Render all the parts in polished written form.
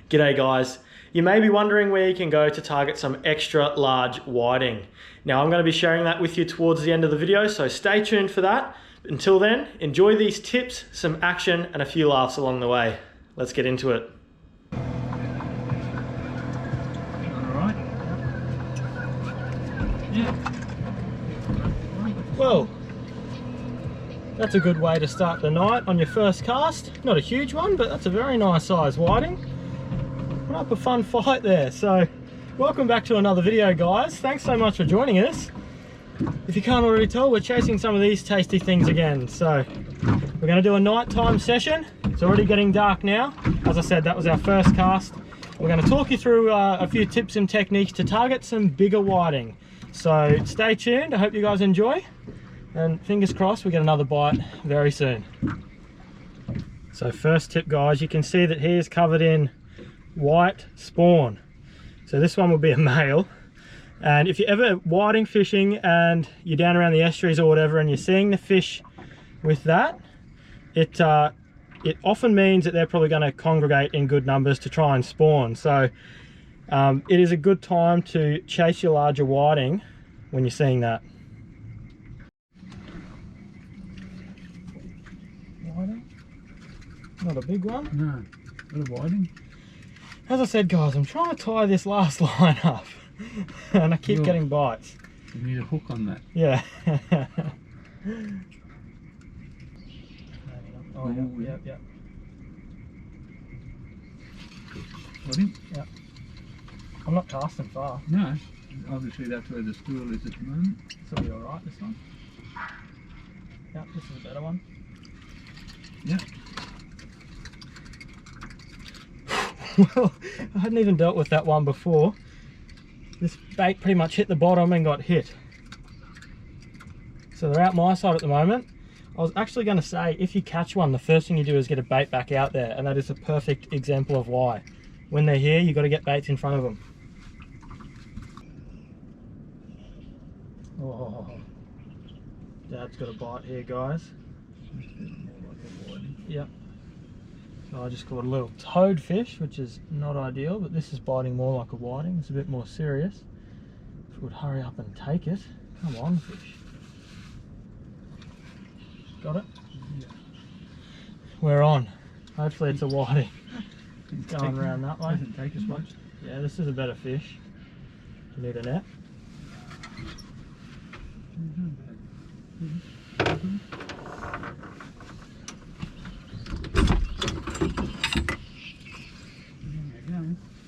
G'day guys. You may be wondering where you can go to target some extra large whiting. Now I'm going to be sharing that with you towards the end of the video, so stay tuned for that. Until then, enjoy these tips, some action and a few laughs along the way. Let's get into it. Alright. Yeah. Well, that's a good way to start the night on your first cast. Not a huge one, but that's a very nice size whiting. Put up a fun fight there. So welcome back to another video, guys. Thanks so much for joining us. If you can't already tell, we're chasing some of these tasty things again. So we're going to do a nighttime session. It's already getting dark now. As I said, that was our first cast. We're going to talk you through a few tips and techniques to target some bigger whiting. So stay tuned. I hope you guys enjoy. And fingers crossed we get another bite very soon. So first tip, guys, you can see that he is covered in white spawn. So this one will be a male. And if you're ever whiting fishing and you're down around the estuaries or whatever and you're seeing the fish with that, it often means that they're probably going to congregate in good numbers to try and spawn. So it is a good time to chase your larger whiting when you're seeing that. Not a big one. No, not a whiting. As I said, guys, I'm trying to tie this last line up and I keep getting bites. You need a hook on that. Yeah. Oh, yep. Got him? Yep. I'm not casting far. No, obviously that's where the stool is at the moment. This will be alright, this one. Yep, this is a better one. Yep. Well, I hadn't even dealt with that one before. This bait pretty much hit the bottom and got hit. So they're out my side at the moment. I was actually going to say, if you catch one, the first thing you do is get a bait back out there, and that is a perfect example of why. When they're here, you've got to get baits in front of them. Oh, Dad's got a bite here, guys. Yep. So I just caught a little toadfish, which is not ideal, but this is biting more like a whiting. It's a bit more serious. If we would hurry up and take it. Come on, fish. Got it? Yeah. We're on. Hopefully it's a whiting. Going around that way. Doesn't take as much. Yeah, this is a better fish. You need a net.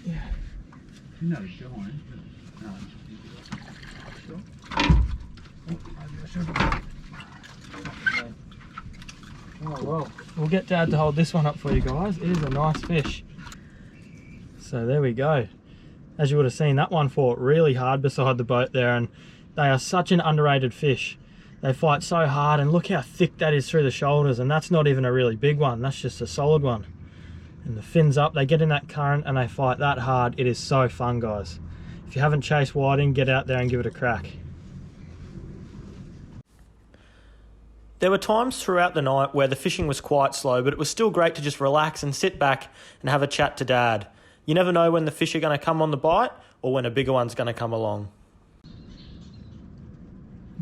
Yeah. You know he's going. No, oh well, we'll get Dad to hold this one up for you guys. It is a nice fish. So there we go. As you would have seen, that one fought really hard beside the boat there, and they are such an underrated fish. They fight so hard, and look how thick that is through the shoulders, and that's not even a really big one, that's just a solid one. And the fins up, they get in that current and they fight that hard. It is so fun, guys. If you haven't chased whiting, get out there and give it a crack. There were times throughout the night where the fishing was quite slow, but it was still great to just relax and sit back and have a chat to Dad. You never know when the fish are going to come on the bite or when a bigger one's going to come along.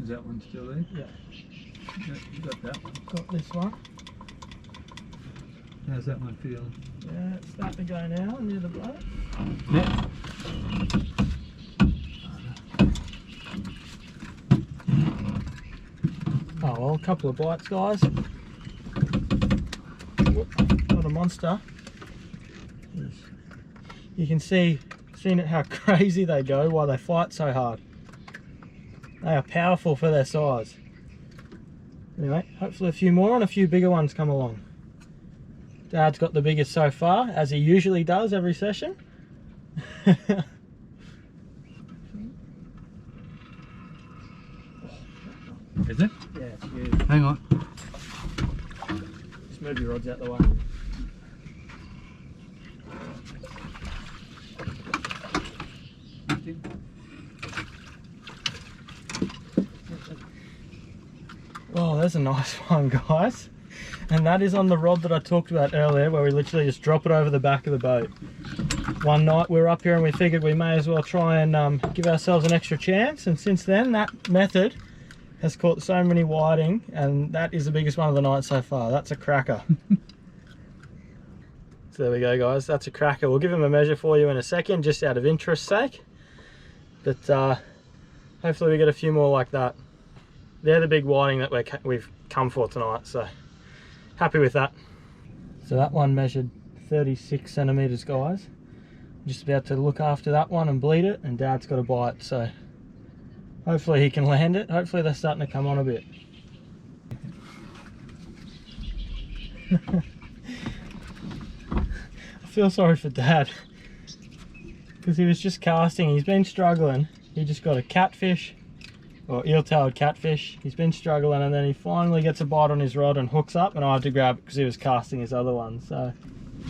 Is that one still there? Yeah. You got that one. Got this one. How's that one feel? Yeah, it's starting to go now near the boat. Yeah. Oh well, a couple of bites, guys. Not a monster. You can see it how crazy they go, why they fight so hard. They are powerful for their size. Anyway, hopefully a few more and a few bigger ones come along. Dad's got the biggest so far, as he usually does every session. Is it? Yeah, it's huge. Hang on. Just move your rods out the way. Oh, there's a nice one, guys. And that is on the rod that I talked about earlier, where we literally just drop it over the back of the boat. one night we were up here and we figured we may as well try and give ourselves an extra chance, and since then that method has caught so many whiting, and that is the biggest one of the night so far. That's a cracker. So there we go guys, that's a cracker. We'll give him a measure for you in a second just out of interest's sake, but hopefully we get a few more like that. They're the big whiting that we've come for tonight, so happy with that. So that one measured 36 centimeters guys. Just about to look after that one and bleed it, and Dad's got a bite, so hopefully he can land it. Hopefully they're starting to come on a bit. I feel sorry for Dad because he was just casting. He's been struggling. He just got a catfish, or eel-tailed catfish. He's been struggling, and then he finally gets a bite on his rod and hooks up, and I had to grab it because he was casting his other one. So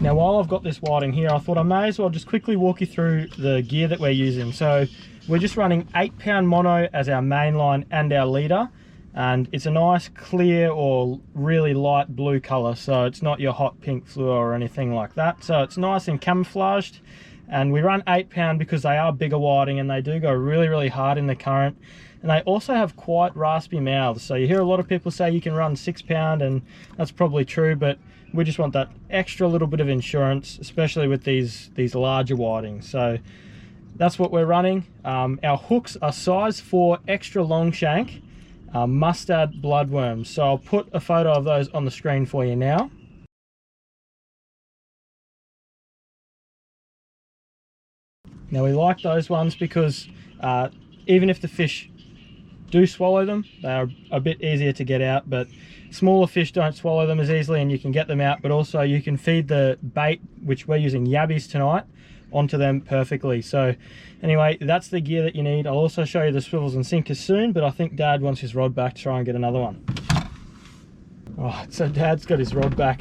now while I've got this whiting here, I thought I may as well just quickly walk you through the gear that we're using. So we're just running 8-pound mono as our main line and our leader, and it's a nice clear or really light blue color, so it's not your hot pink fluor or anything like that. So it's nice and camouflaged, and we run 8-pound because they are bigger whiting and they do go really hard in the current, and they also have quite raspy mouths. So you hear a lot of people say you can run 6-pound, and that's probably true, but we just want that extra little bit of insurance, especially with these larger whitings. So that's what we're running. Our hooks are size 4 extra long shank mustard bloodworms. So I'll put a photo of those on the screen for you now. Now we like those ones because even if the fish do swallow them, they are a bit easier to get out, but smaller fish don't swallow them as easily and you can get them out, but also you can feed the bait, which we're using yabbies tonight, onto them perfectly. So anyway, that's the gear that you need. I'll also show you the swivels and sinkers soon, but I think Dad wants his rod back to try and get another one. Alright, so Dad's got his rod back.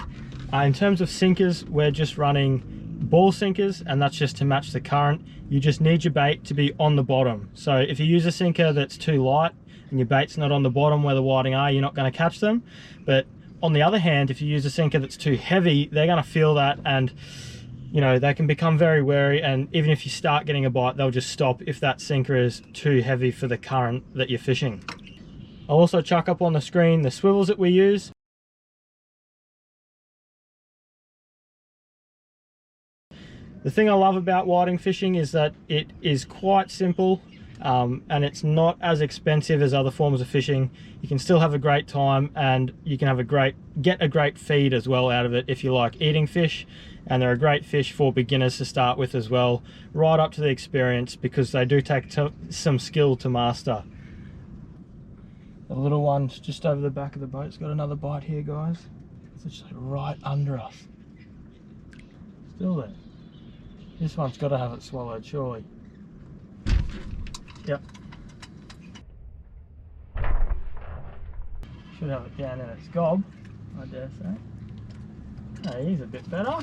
In terms of sinkers, we're just running ball sinkers, and that's just to match the current. You just need your bait to be on the bottom. So if you use a sinker that's too light and your bait's not on the bottom where the whiting are, you're not going to catch them. But on the other hand, if you use a sinker that's too heavy, they're going to feel that, and you know, they can become very wary, and even if you start getting a bite, they'll just stop if that sinker is too heavy for the current that you're fishing. I'll also chuck up on the screen the swivels that we use. The thing I love about whiting fishing is that it is quite simple, and it's not as expensive as other forms of fishing. You can still have a great time, and you can have get a great feed as well out of it if you like eating fish. And they're a great fish for beginners to start with as well, right up to the experience, because they do take some skill to master. The little one's just over the back of the boat's got another bite here, guys. It's just like right under us. Still there. This one's got to have it swallowed, surely. Yep. Should have it down in its gob, I dare say. Hey, he's a bit better.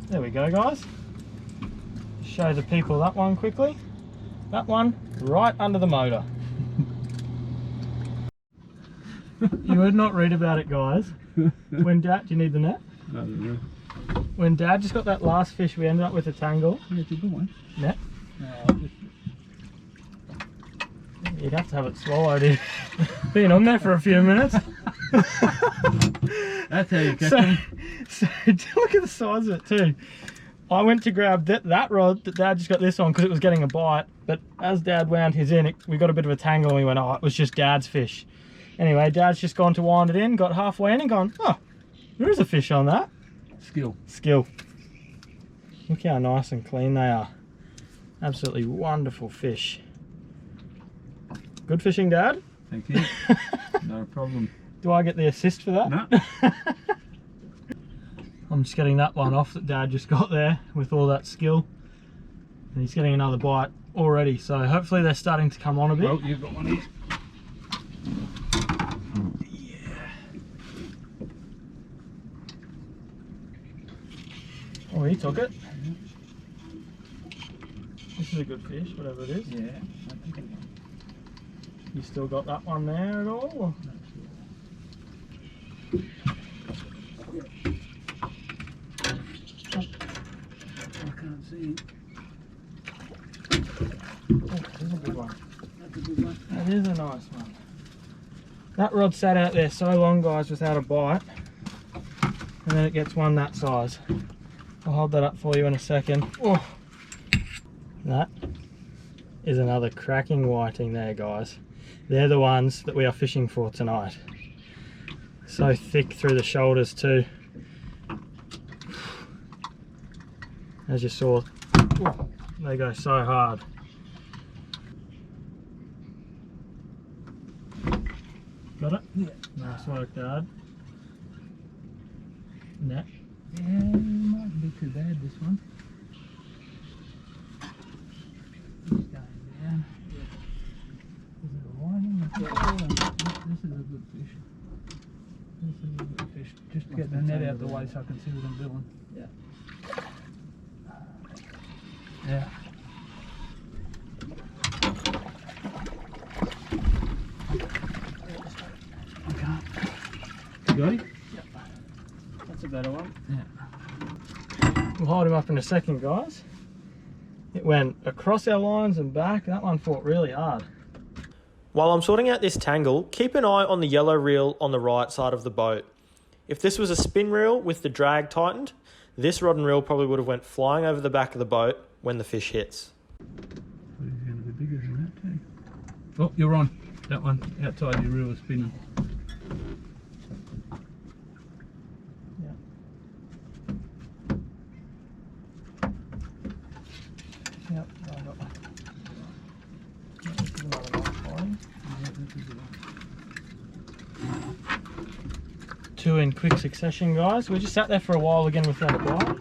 There we go, guys. Show the people that one quickly. That one right under the motor. You would not read about it, guys. When Dad, do you need the net? I don't know. When Dad just got that last fish, we ended up with a tangle. Yeah, it's a good one. Net. Just... You'd have to have it swallowed. It's been on there for a few minutes. That's how you catch them. So look at the size of it too. I went to grab that rod that Dad just got this on because it was getting a bite, but as Dad wound his in, we got a bit of a tangle and we went, oh, it was just Dad's fish. Anyway, Dad's just gone to wind it in, got halfway in and gone, oh, there is a fish on that. Skill. Look how nice and clean they are. Absolutely wonderful fish. Good fishing, Dad? Thank you. No problem. Do I get the assist for that? No. I'm just getting that one off that Dad just got there with all that skill. And he's getting another bite already, so hopefully they're starting to come on a bit. Oh, you've got one here. Yeah. Oh, he took it. This is a good fish, whatever it is. Yeah. You still got that one there at all? Or? see. Oh, that is a good one. That's a good one. That is a nice one. That rod sat out there so long, guys, without a bite, and then it gets one that size. I'll hold that up for you in a second. Oh, that is another cracking whiting there, guys. They're the ones that we are fishing for tonight. So thick through the shoulders too. As you saw, they go so hard. Got it? Yeah. Nice work, Dad. Net. Yeah, mightn't be too bad, this one. It's going down. Is it a whiting? This is a good fish. This is a good fish. Just to get the net out the way so I can see what I'm doing. Yeah. Yeah. You got him? Yep. That's a better one. Yeah. We'll hold him up in a second, guys. It went across our lines and back. That one fought really hard. While I'm sorting out this tangle, keep an eye on the yellow reel on the right side of the boat. If this was a spin reel with the drag tightened, this rod and reel probably would have went flying over the back of the boat when the fish hits. But he's going to be bigger than that too. Oh, you're on. That one outside your reel is spinning. Yep, I got one. This is another nice whiting. Yeah, that's a good one. Two in quick succession, guys. We just sat there for a while again without a bite.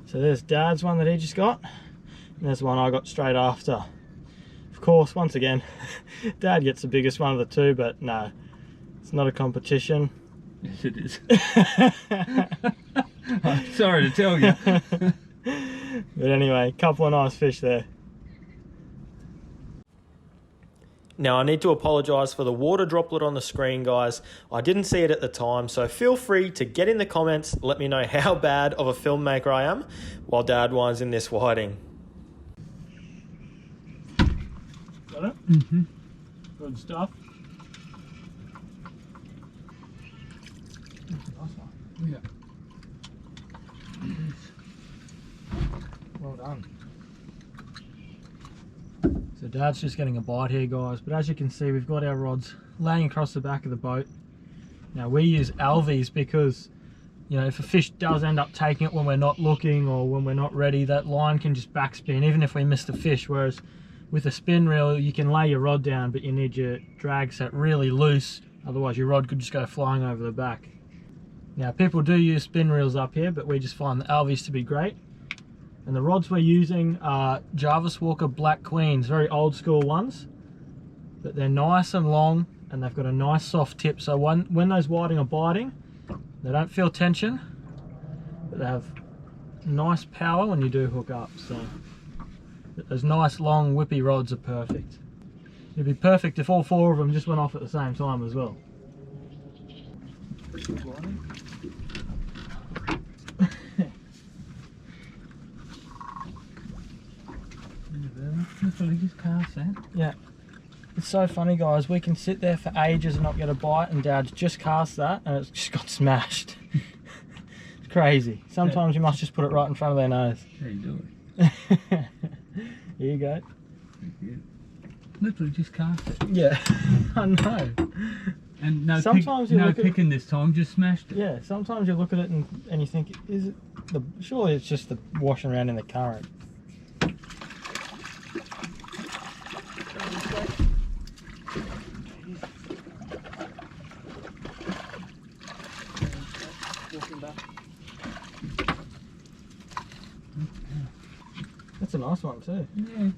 So there's Dad's one that he just got, and there's one I got straight after. Of course, once again, Dad gets the biggest one of the two, but no, it's not a competition. Yes, it is. I'm sorry to tell you. But anyway, couple of nice fish there. Now I need to apologise for the water droplet on the screen, guys. I didn't see it at the time, so feel free to get in the comments, let me know how bad of a filmmaker I am while Dad winds in this whiting. Got it? Mm-hmm. Good stuff. That's a nice one. Yeah. Well done. So Dad's just getting a bite here, guys, but as you can see, we've got our rods laying across the back of the boat. Now we use alvies because, you know, if a fish does end up taking it when we're not looking or when we're not ready, that line can just backspin even if we miss the fish, whereas with a spin reel you can lay your rod down, but you need your drag set really loose, otherwise your rod could just go flying over the back. Now people do use spin reels up here, but we just find the alvies to be great. And the rods we're using are Jarvis Walker Black Queens, very old school ones, but they're nice and long and they've got a nice soft tip, so when those whiting are biting, they don't feel tension, but they have nice power when you do hook up. So those nice long whippy rods are perfect. It'd be perfect if all four of them just went off at the same time as well. Literally just cast that. Yeah. It's so funny, guys. We can sit there for ages and not get a bite, and Dad's just cast that and it's just got smashed. It's crazy. Sometimes you must just put it right in front of their nose. How you doing? Here you go. Thank you. Literally just cast it. Yeah, I know. And no, Sometimes you no look at- picking this time, just smashed it. Yeah, sometimes you look at it and you think, is it the? Surely it's just the washing around in the current. That's a nice one too. Yeah.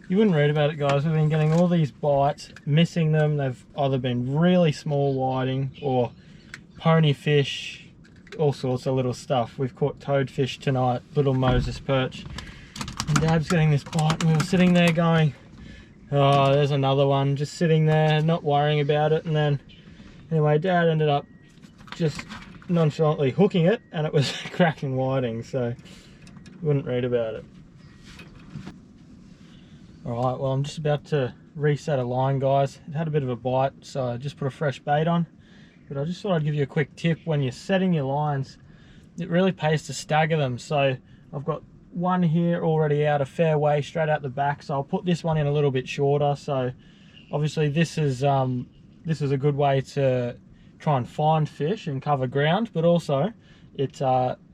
You wouldn't read about it, guys. We've been getting all these bites, missing them. They've either been really small whiting or pony fish, all sorts of little stuff. We've caught toadfish tonight, little Moses perch. And Dad's getting this bite and we were sitting there going, oh, there's another one, just sitting there, not worrying about it. And then, anyway, Dad ended up just nonchalantly hooking it and it was cracking whiting, so wouldn't read about it. Alright, well I'm just about to reset a line, guys. It had a bit of a bite, so I just put a fresh bait on. But I just thought I'd give you a quick tip. When you're setting your lines, it really pays to stagger them. So I've got one here already out a fair way straight out the back, so I'll put this one in a little bit shorter. So obviously this is a good way to try and find fish and cover ground, but also it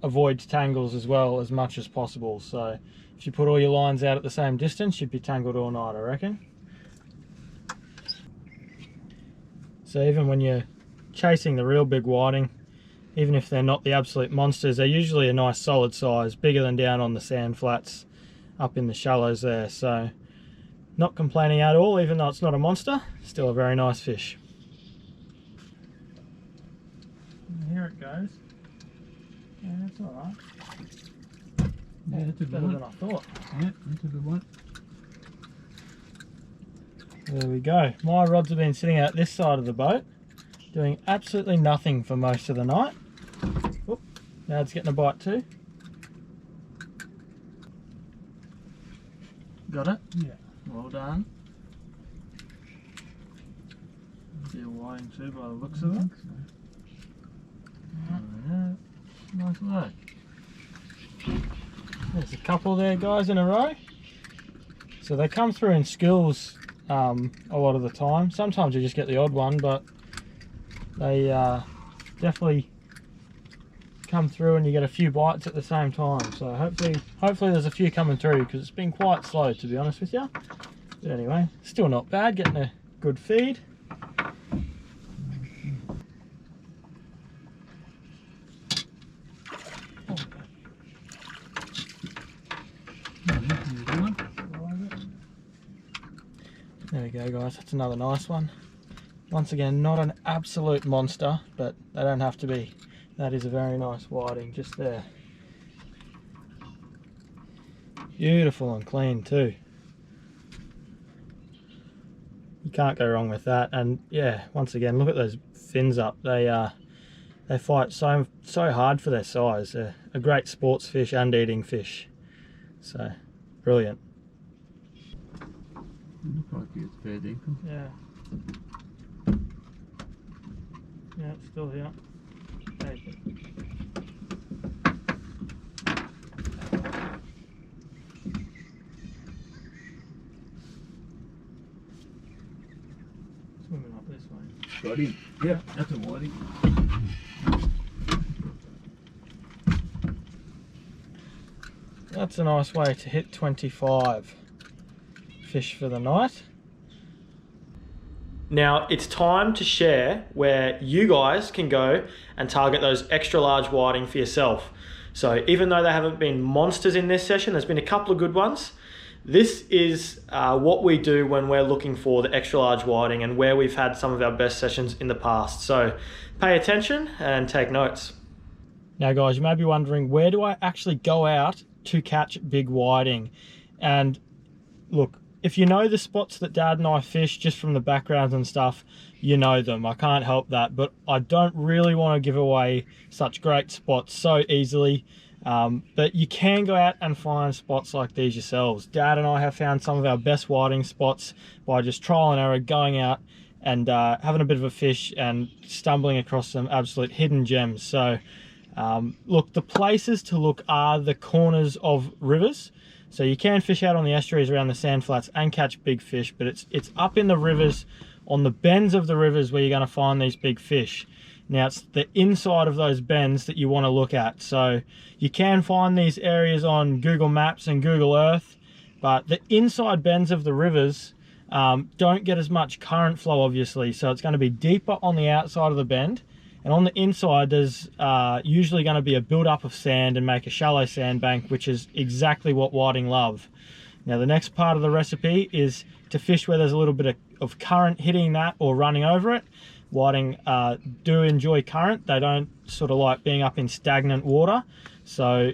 avoids tangles as well as much as possible. So if you put all your lines out at the same distance, you'd be tangled all night, I reckon. So even when you're chasing the real big whiting, even if they're not the absolute monsters, they're usually a nice solid size, bigger than down on the sand flats up in the shallows there. So not complaining at all, even though it's not a monster, still a very nice fish. And here it goes. Yeah, that's alright. Yeah, that's a better good than one. I thought. Yeah, that's a good one. There we go. My rods have been sitting out this side of the boat, doing absolutely nothing for most of the night. Oop, now it's getting a bite too. Got it? Yeah. Well done. Still whiting too by the looks of it. Yeah, nice load. There's a couple there, guys, in a row. So they come through in schools a lot of the time. Sometimes you just get the odd one, but they definitely come through and you get a few bites at the same time. So hopefully there's a few coming through, because it's been quite slow, to be honest with you. But anyway, still not bad, getting a good feed. There we go, guys, that's another nice one. Once again, not an absolute monster, but they don't have to be. That is a very nice whiting just there. Beautiful and clean too. You can't go wrong with that. And yeah, once again, look at those fins up. They fight so hard for their size. They're a great sports fish and eating fish. So brilliant. Look like it's fair dinkum. Yeah. Yeah, it's still here. Take it. Swimming up this way. Got him. Yep, that's a whitey. That's a nice way to hit 25 fish for the night. Now it's time to share where you guys can go and target those extra large whiting for yourself. So even though they haven't been monsters in this session, there's been a couple of good ones. This is what we do when we're looking for the extra large whiting and where we've had some of our best sessions in the past. So pay attention and take notes. Now guys, you may be wondering, where do I actually go out to catch big whiting? And look, if you know the spots that Dad and I fish just from the backgrounds and stuff, you know them. I can't help that, but I don't really want to give away such great spots so easily. But you can go out and find spots like these yourselves. Dad and I have found some of our best whiting spots by just trial and error, going out and having a bit of a fish and stumbling across some absolute hidden gems. So look, the places to look are the corners of rivers. So you can fish out on the estuaries around the sand flats and catch big fish, but it's up in the rivers, on the bends of the rivers, where you're going to find these big fish. Now it's the inside of those bends that you want to look at. So you can find these areas on Google Maps and Google Earth, but the inside bends of the rivers don't get as much current flow, obviously. So it's going to be deeper on the outside of the bend. And on the inside, there's usually going to be a build-up of sand and make a shallow sandbank, which is exactly what whiting love. Now, the next part of the recipe is to fish where there's a little bit of current hitting that or running over it. Whiting do enjoy current. They don't sort of like being up in stagnant water. So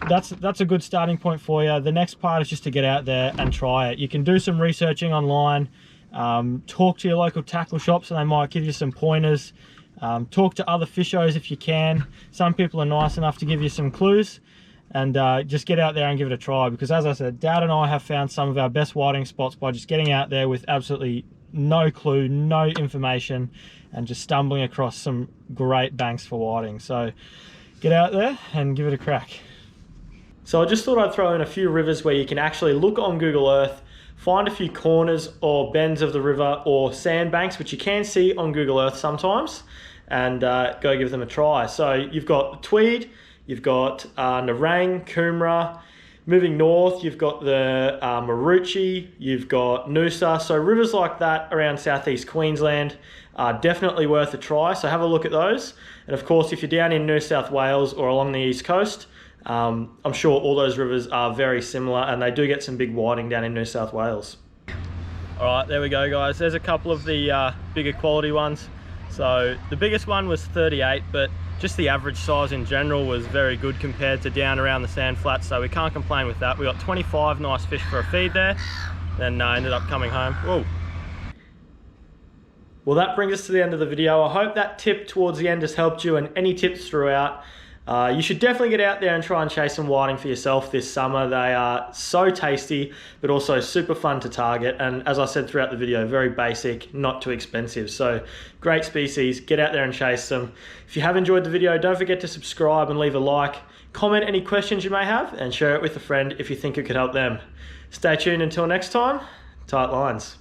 that's a good starting point for you. The next part is just to get out there and try it. You can do some researching online, talk to your local tackle shops and they might give you some pointers. Talk to other fishers if you can. Some people are nice enough to give you some clues, and just get out there and give it a try, because as I said, Dad and I have found some of our best whiting spots by just getting out there with absolutely no clue, no information, and just stumbling across some great banks for whiting. So get out there and give it a crack. So I just thought I'd throw in a few rivers where you can actually look on Google Earth, find a few corners or bends of the river or sandbanks, which you can see on Google Earth sometimes, and go give them a try. So you've got Tweed, you've got Nerang, Coomera. Moving north, you've got the Maroochy, you've got Noosa. So rivers like that around South East Queensland are definitely worth a try. So have a look at those. And of course, if you're down in New South Wales or along the East Coast, I'm sure all those rivers are very similar, and they do get some big whiting down in New South Wales. All right, there we go, guys. There's a couple of the bigger quality ones. So the biggest one was 38, but just the average size in general was very good compared to down around the sand flats, so we can't complain with that. We got 25 nice fish for a feed there, then ended up coming home. Whoa. Well, that brings us to the end of the video. I hope that tip towards the end has helped you, and any tips throughout. You should definitely get out there and try and chase some whiting for yourself this summer. They are so tasty, but also super fun to target. And as I said throughout the video, very basic, not too expensive. So great species, get out there and chase them. If you have enjoyed the video, don't forget to subscribe and leave a like. Comment any questions you may have and share it with a friend if you think it could help them. Stay tuned until next time. Tight lines.